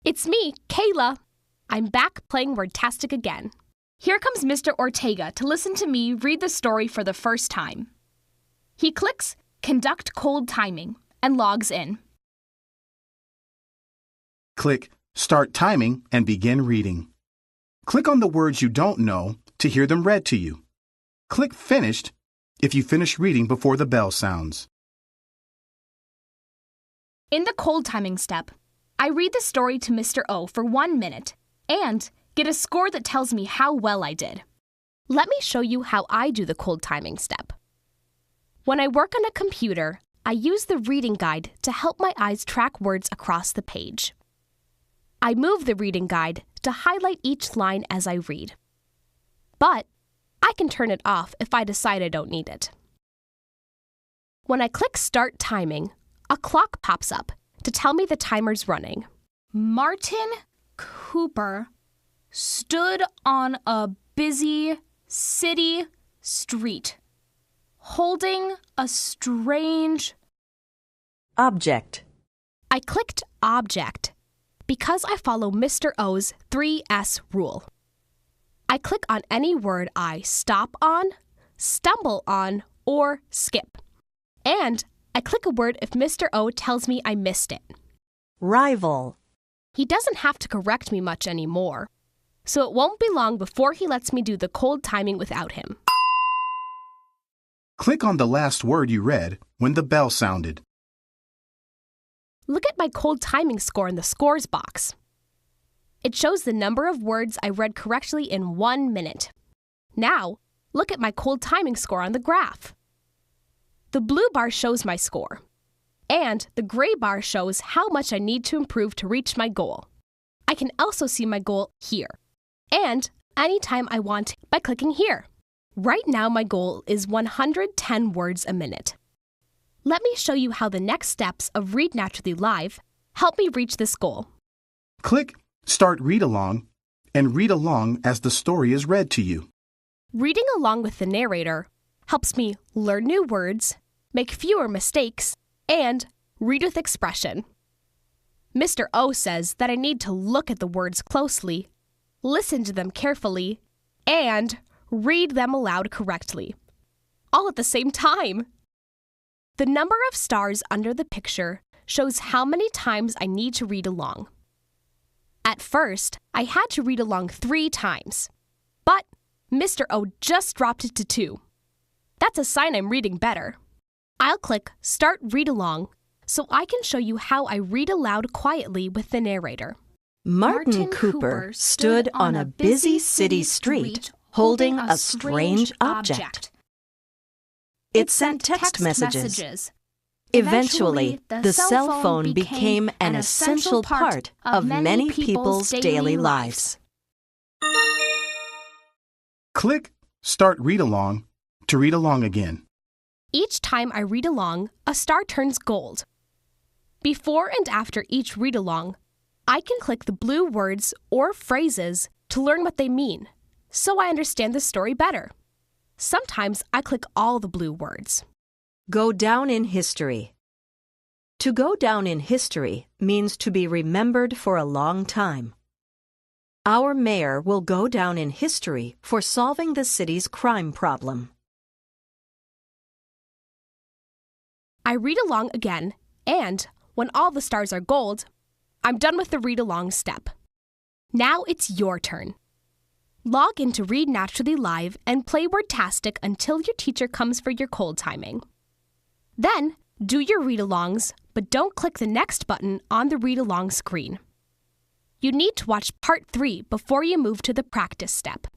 It's me, Kayla. I'm back playing Wordtastic again. Here comes Mr. Ortega to listen to me read the story for the first time. He clicks Conduct Cold Timing and logs in. Click Start Timing and begin reading. Click on the words you don't know to hear them read to you. Click Finished if you finish reading before the bell sounds. In the cold timing step, I read the story to Mr. O for 1 minute and get a score that tells me how well I did. Let me show you how I do the cold timing step. When I work on a computer, I use the reading guide to help my eyes track words across the page. I move the reading guide to highlight each line as I read. But I can turn it off if I decide I don't need it. When I click Start Timing, a clock pops up to tell me the timer's running. Martin Cooper stood on a busy city street, holding a strange object. I clicked Object because I follow Mr. O's 3S rule. I click on any word I stop on, stumble on, or skip. And I click a word if Mr. O tells me I missed it. Rival. He doesn't have to correct me much anymore, so it won't be long before he lets me do the cold timing without him. Click on the last word you read when the bell sounded. Look at my cold timing score in the scores box. It shows the number of words I read correctly in 1 minute. Now, look at my cold timing score on the graph. The blue bar shows my score, and the gray bar shows how much I need to improve to reach my goal. I can also see my goal here, and anytime I want by clicking here. Right now, my goal is 110 words a minute. Let me show you how the next steps of Read Naturally Live help me reach this goal. Click Start Read Along and read along as the story is read to you. Reading along with the narrator helps me learn new words, make fewer mistakes, and read with expression. Mr. O says that I need to look at the words closely, listen to them carefully, and read them aloud correctly, all at the same time. The number of stars under the picture shows how many times I need to read along. At first, I had to read along 3 times, but Mr. O just dropped it to 2. That's a sign I'm reading better. I'll click Start Read Along so I can show you how I read aloud quietly with the narrator. Martin Cooper stood on a busy city street holding a strange object. It sent text messages. Eventually, the cell phone became an essential part of many people's daily lives. Click Start Read Along to read along again. Each time I read along, a star turns gold. Before and after each read along, I can click the blue words or phrases to learn what they mean, so I understand the story better. Sometimes I click all the blue words. Go down in history. To go down in history means to be remembered for a long time. Our mayor will go down in history for solving the city's crime problem. I read along again, and when all the stars are gold, I'm done with the read along step. Now it's your turn. Log into Read Naturally Live and play Wordtastic until your teacher comes for your cold timing. Then, do your read-alongs, but don't click the next button on the read-along screen. You need to watch Part 3 before you move to the practice step.